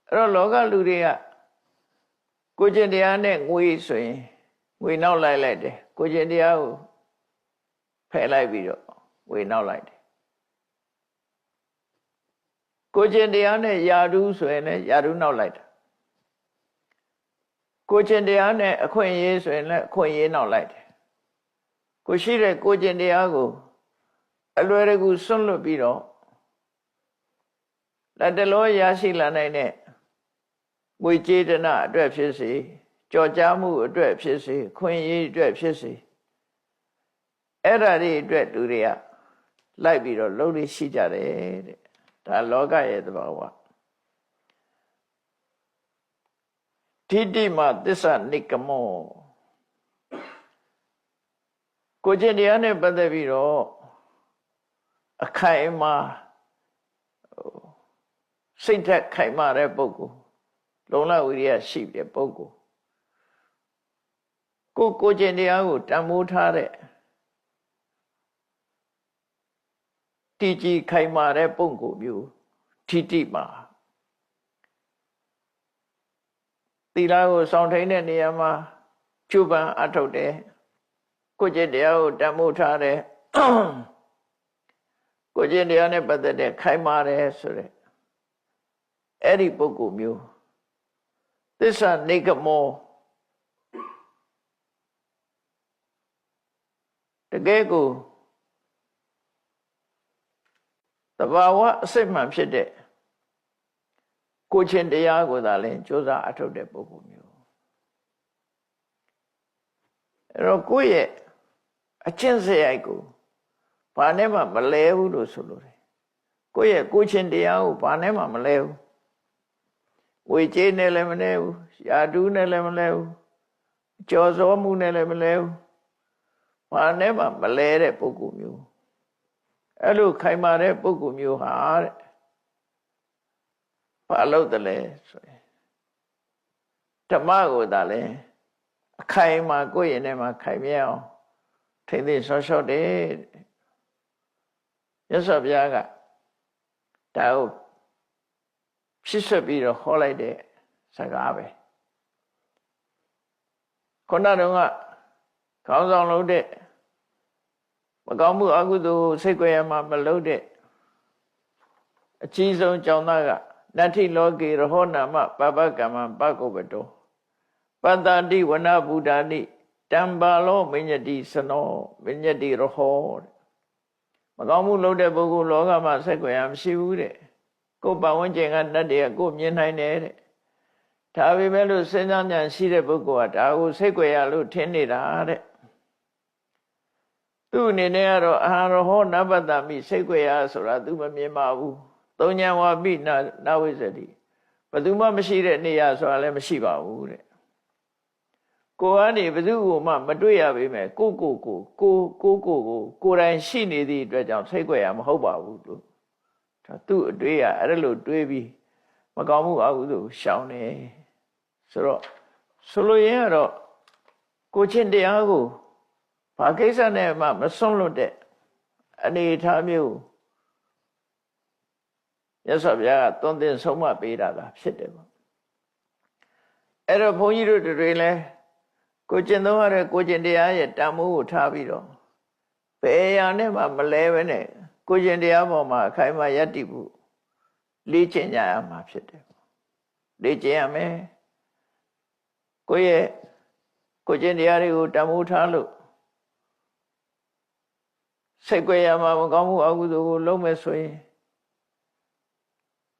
အဲ့တော့လောကလူတွေကကိုကျင့်တရားနဲ့ငွေဆိုရင်ငွေနောက်လိုက်တယ်ကိုကျင့်တရားကိုဖယ်လိုက်ပြီးတော့ငွေနောက်လိုက်တယ်ကိုကျင့်တရားနဲ့ယာဓုဆိုရင်လည်းယာဓုနောက်လိုက်တာကိုကျင့်တရားနဲ့အခွင့်အရေးဆိုရင်လည်းအခွင့်အရေးနောက်လိုက်တယ်ကိုရှိတဲ့ကိုကျင့်တရားကိုအလွယ်တကူစွန့်လွတ်ပြီးတော့လက်တလောရရှိလာနိုင်တဲ့ငွေကြေးတနာအတွက်ဖြစ်စေကြော်ကြားမှုအတွက်ဖြစ်စေခွင့်ရေးအတွက်ဖြစ်စေအဲ့ဒါတွေအတွက်လူတွေကလိုက်ပြီးတော့လုပ်လို့ရှိကြတယ်တဲ့ဒါလောကရဲ့သဘာဝထိတိမသစ္စာနိကမောကိုကျင့်တရားနဲ့ပတ်သက်ပြီးတော့အခိုင်အမာစိတ်ဓာတ်ခိုင်မာတဲ့ပုဂ္ဂိုလ်လုံလဝိရိယရှိတဲ့ပုဂ္ဂိုလ်ကိုကျင့်တရားကိုတန်ဖိုးထားတဲ့တည်ကြည်ခိုင်မာတဲ့ပုဂ္ဂိုလ်မျိုးထိတိမာသီလကိုစောင့်ထိန်တဲ့နေရာမှာကျူပန်အထုတ်တယ်ကိုကျင့်တရားကိုတန်ဖိုးထားတယ်ကိုကျင့်တရားနဲ့ပတ်သက်တဲ့ခိုင်မာတယ်ဆိုတဲ့အဲ့ဒီပုဂ္ဂိုလ်မျိုးသစ္စာနိဂမောတကယ်ကိုသဘာဝအစစ်မှန်ဖြစ်တဲ့ကိုချင်းတရားကိုသာလဲကြိုးစားအထုတ်တဲ့ပုဂ္ဂိုလ်မျိုးအဲ့တော့ကိုယ့်ရဲ့အကျင့်စရိုက်ကိုဘာနဲ့မှမလဲဘူးလို့ဆိုလိုတယ်ကိုယ့်ရဲ့ကိုချင်းတရားကိုဘာနဲ့မှမလဲဘူးဝေကျေးနဲ့လည်းမလဲဘူးယာဓုနဲ့လည်းမလဲဘူးကြော်စောမှုနဲ့လည်းမလဲဘူးဘာနဲ့မှမလဲတဲ့ပုဂ္ဂိုလ်မျိုးအဲ့လိုခိုင်မာတဲ့ပုဂ္ဂိုလ်မျိုးဟာတဲ့ဘာလို့တလဲဆိုရင်ဓမ္မကိုသာလဲအခိုင်မာကိုယ့်ရင်ထဲမှာခိုင်မြဲအောင်ထိမ့်သိဆော့ဆော့တယ်မြတ်စွာဘုရားကဒါကိုဖြစ်ဆက်ပြီးတော့ဟောလိုက်တဲ့စကားပဲခုနတုန်းကခေါင်းဆောင်လုပ်တဲ့မကောင်းမှုအကုသိုလ်စိတ်ကြွယ်မှာမလုပ်တဲ့အကြီးဆုံးကျောင်းသားကနတ္ထိလောကေရဟောနာမပပကမ္မပကုပ္ပတောပတ္တတိဝနဗုဒ္ဓနိတံပါလောမညတိစနောမညတိရဟောမကောင်းမှုလုပ်တဲ့ပုဂ္ဂိုလ်လောကမှာစိတ်ကြွယ်မရှိဘူးတဲ့ကိုယ်ပတ်ဝန်းကျင်ကတတ်တယ်ကိုမြင်နိုင်တယ်တဲ့ဒါပေမဲ့လို့စဉ်းစားဉာဏ်ရှိတဲ့ပုဂ္ဂိုလ်ကဒါကိုစိတ်ကြွယ်ရလို့ထင်နေတာတဲ့သူ့အနေနဲ့ကတော့အာရဟောနပတ္တမိစိတ်ကြွယ်ရဆိုတာသူမမြင်ပါဘူးသုံးဉဏ်ဝါပိနဝိဇ္ဇတိဘယ်သူမှမရှိတဲ့နေရာဆိုတာလည်းမရှိပါဘူးတဲ့ကိုယ်ကနေဘယ်သူ့ကိုမှမတွေ့ရပေမဲ့ကိုယ်တိုင်ရှိနေသည့်အတွက်ကြောင့်စိတ်ကြွယ်ရမဟုတ်ပါဘူးလို့ဒါသူ့အတွေ့ရအဲ့လိုတွေးပြီးမကောင်းမှုအကုသိုလ်ရှောင်တယ်ဆိုတော့ဆိုလိုရင်းကတော့ကိုချင်းတရားကိုဘာကိစ္စနဲ့မှမစွန့်လွတ်တဲ့အနေအထားမျိုးမြတ်စွာဘုရားကသွန်သင်ဆုံးမပေးတာလားဖြစ်တယ်ပေါ့အဲ့တော့ဘုန်းကြီးတို့တွေလည်းကိုကျင့်သုံးရတဲ့ကိုကျင့်တရားရဲ့တန်ဖိုးကိုထားပြီးတော့ဘယ်ရာနဲ့မှမလဲပဲနဲ့ကိုကျင့်တရားပေါ်မှာအခိုင်အမာယက်တည်ဖို့လေ့ကျင့်ကြရမှာဖြစ်တယ်လေ့ကျင့်ရမယ်ကိုကျင့်တရားတွေကိုတန်ဖိုးထားလို့စိတ်ကြွယ်ရမှာမကောင်းမှုအကုသိုလ်ကိုလုံးမဲ့ဆိုရင်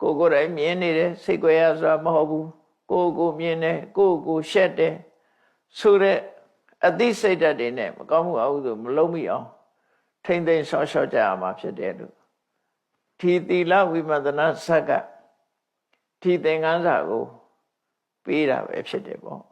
ကိုယ်တိုင်မြင်နေတယ်စိတ်ကြွယ်ရဆိုတာမဟုတ်ဘူးကိုမြင်တယ်ကိုရှက်တယ်ဆိုတဲ့အသိစိတ်ဓာတ်တွေနဲ့မကောင်းမှုအကုသိုလ်မလုံးမိအောင်ထိမ့်သိမ်းဆော့ရှော့ကြရမှာဖြစ်တယ်လို့ဒီသီလဝိပဿနာစက်ကဒီသင်္ကန်းစာကိုပေးတာပဲဖြစ်တယ်ပေါ့